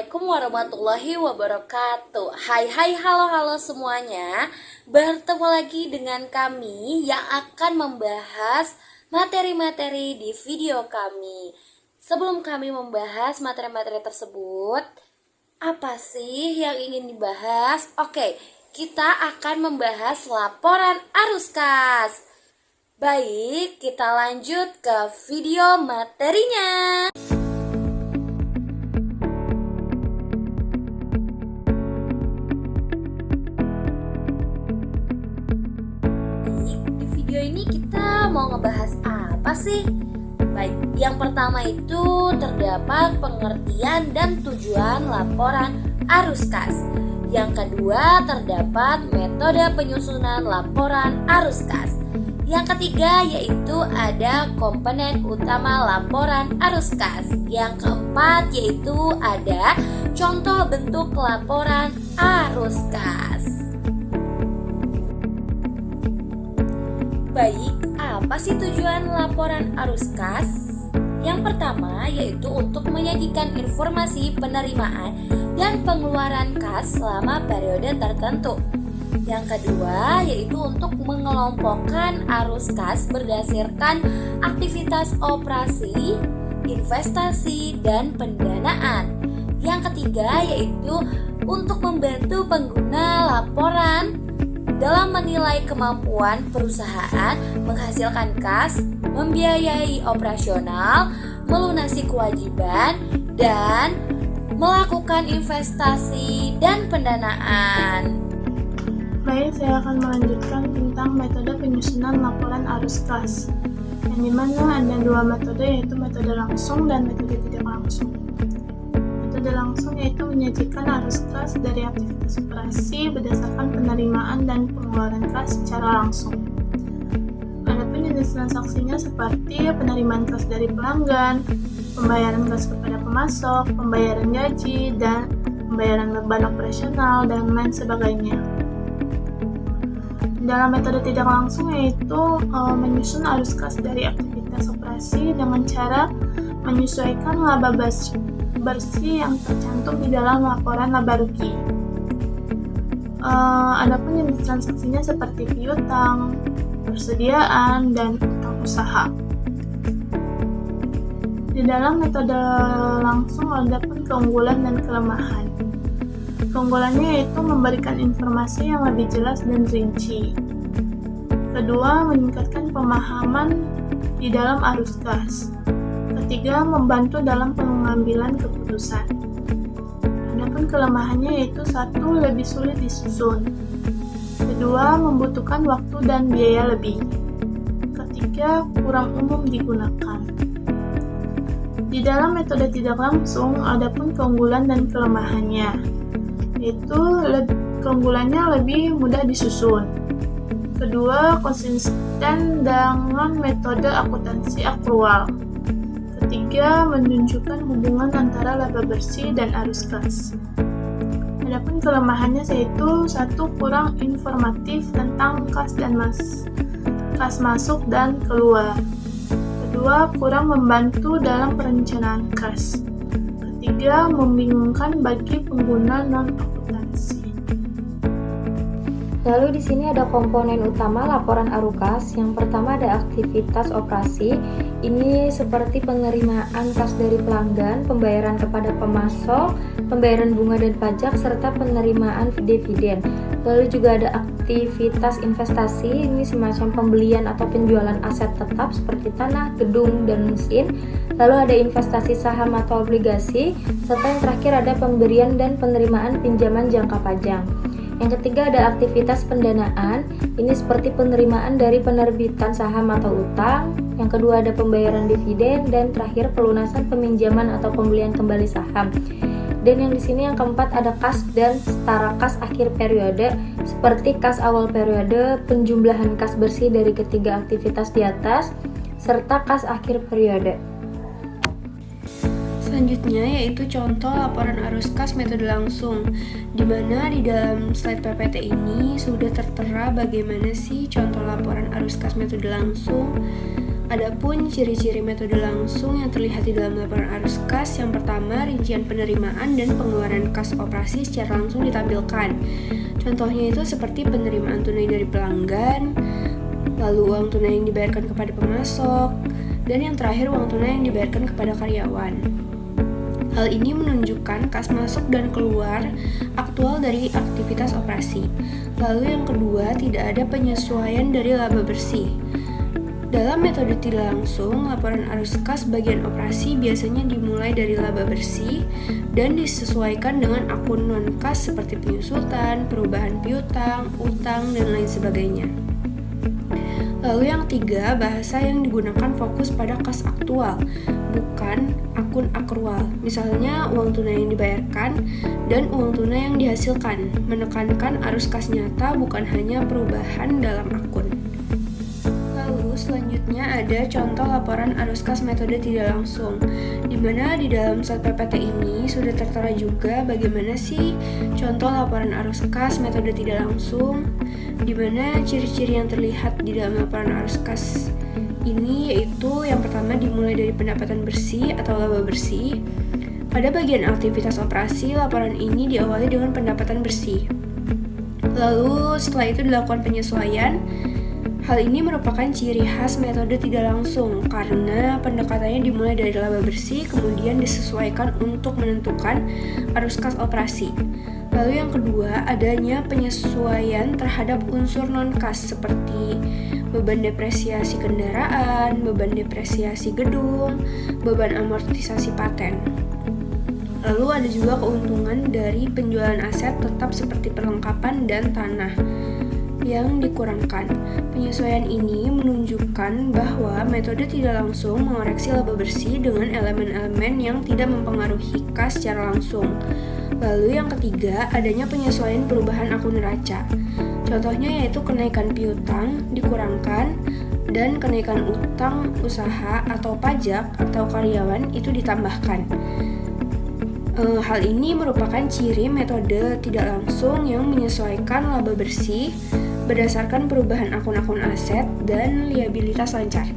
Assalamualaikum warahmatullahi wabarakatuh. Hai halo semuanya. Bertemu lagi dengan kami yang akan membahas materi-materi di video kami. Sebelum kami membahas materi-materi tersebut, apa sih yang ingin dibahas? Oke, kita akan membahas laporan arus kas. Baik, kita lanjut ke video materinya. Di video ini kita mau ngebahas apa sih? Baik, yang pertama itu terdapat pengertian dan tujuan laporan arus kas. Yang kedua terdapat metode penyusunan laporan arus kas. Yang ketiga yaitu ada komponen utama laporan arus kas. Yang keempat yaitu ada contoh bentuk laporan arus kas. Baik, apa sih tujuan laporan arus kas? Yang pertama yaitu untuk menyajikan informasi penerimaan dan pengeluaran kas selama periode tertentu. Yang kedua yaitu untuk mengelompokkan arus kas berdasarkan aktivitas operasi, investasi, dan pendanaan. Yang ketiga yaitu untuk membantu pengguna laporan dalam menilai kemampuan perusahaan menghasilkan kas, membiayai operasional, melunasi kewajiban, dan melakukan investasi dan pendanaan. Baik, saya akan melanjutkan tentang metode penyusunan laporan arus kas, yang dimana ada dua metode, yaitu metode langsung dan metode tidak langsung. Metode langsung yaitu menyajikan arus kas dari aktivitas operasi berdasarkan penerimaan dan pengeluaran kas secara langsung. Adapun jenis transaksinya seperti penerimaan kas dari pelanggan, pembayaran kas kepada pemasok, pembayaran gaji, dan pembayaran beban operasional, dan lain sebagainya. Dalam metode tidak langsung yaitu menyusun arus kas dari aktivitas operasi dengan cara menyesuaikan laba bersih yang tercantum di dalam laporan laba rugi. Adapun jenis transaksinya seperti piutang, persediaan, dan utang usaha. Di dalam metode langsung ada pun keunggulan dan kelemahan. Keunggulannya yaitu memberikan informasi yang lebih jelas dan rinci. Kedua, meningkatkan pemahaman di dalam arus kas. Ketiga, membantu dalam pengambilan keputusan. Adapun kelemahannya yaitu satu, lebih sulit disusun. Kedua, membutuhkan waktu dan biaya lebih. Ketiga, kurang umum digunakan. Di dalam metode tidak langsung, adapun keunggulan dan kelemahannya, yaitu keunggulannya lebih mudah disusun. Kedua, konsisten dengan metode akuntansi akrual. Ketiga, menunjukkan hubungan antara laba bersih dan arus kas. Adapun kelemahannya yaitu satu, kurang informatif tentang kas dan kas masuk dan keluar. Kedua, kurang membantu dalam perencanaan kas. Ketiga, membingungkan bagi pengguna non-akuntansi. Lalu di sini ada komponen utama laporan arus kas. Yang pertama ada aktivitas operasi. Ini seperti penerimaan kas dari pelanggan, pembayaran kepada pemasok, pembayaran bunga dan pajak, serta penerimaan dividen. Lalu juga ada aktivitas investasi. Ini semacam pembelian atau penjualan aset tetap seperti tanah, gedung, dan mesin. Lalu ada investasi saham atau obligasi, serta yang terakhir ada pemberian dan penerimaan pinjaman jangka panjang. Yang ketiga ada aktivitas pendanaan, ini seperti penerimaan dari penerbitan saham atau utang. Yang kedua ada pembayaran dividen, dan terakhir pelunasan peminjaman atau pembelian kembali saham. Dan yang di sini yang keempat ada kas dan setara kas akhir periode, seperti kas awal periode, penjumlahan kas bersih dari ketiga aktivitas di atas, serta kas akhir periode. Selanjutnya yaitu contoh laporan arus kas metode langsung, di mana di dalam slide PPT ini sudah tertera bagaimana sih contoh laporan arus kas metode langsung. Adapun ciri-ciri metode langsung yang terlihat di dalam laporan arus kas, yang pertama, rincian penerimaan dan pengeluaran kas operasi secara langsung ditampilkan. Contohnya itu seperti penerimaan tunai dari pelanggan, lalu uang tunai yang dibayarkan kepada pemasok, dan yang terakhir uang tunai yang dibayarkan kepada karyawan. Hal ini menunjukkan kas masuk dan keluar aktual dari aktivitas operasi. Lalu yang kedua, tidak ada penyesuaian dari laba bersih. Dalam metode tidak langsung, laporan arus kas bagian operasi biasanya dimulai dari laba bersih dan disesuaikan dengan akun non-kas seperti penyusutan, perubahan piutang, utang, dan lain sebagainya. Lalu yang tiga, bahasa yang digunakan fokus pada kas aktual, bukan akun akrual. Misalnya uang tunai yang dibayarkan dan uang tunai yang dihasilkan, menekankan arus kas nyata bukan hanya perubahan dalam akun. Selanjutnya ada contoh laporan arus kas metode tidak langsung, di mana di dalam slide PPT ini sudah tertera juga bagaimana sih contoh laporan arus kas metode tidak langsung, di mana ciri-ciri yang terlihat di dalam laporan arus kas ini yaitu yang pertama dimulai dari pendapatan bersih atau laba bersih. Pada bagian aktivitas operasi, laporan ini diawali dengan pendapatan bersih. Lalu setelah itu dilakukan penyesuaian. Hal ini merupakan ciri khas metode tidak langsung karena pendekatannya dimulai dari laba bersih kemudian disesuaikan untuk menentukan arus kas operasi. Lalu yang kedua, adanya penyesuaian terhadap unsur non-kas seperti beban depresiasi kendaraan, beban depresiasi gedung, beban amortisasi paten. Lalu ada juga keuntungan dari penjualan aset tetap seperti perlengkapan dan tanah yang dikurangkan. Penyesuaian ini menunjukkan bahwa metode tidak langsung mengoreksi laba bersih dengan elemen-elemen yang tidak mempengaruhi kas secara langsung. Lalu yang ketiga, adanya penyesuaian perubahan akun neraca. Contohnya yaitu kenaikan piutang dikurangkan dan kenaikan utang usaha atau pajak atau karyawan itu ditambahkan. Hal ini merupakan ciri metode tidak langsung yang menyesuaikan laba bersih berdasarkan perubahan akun-akun aset dan liabilitas lancar.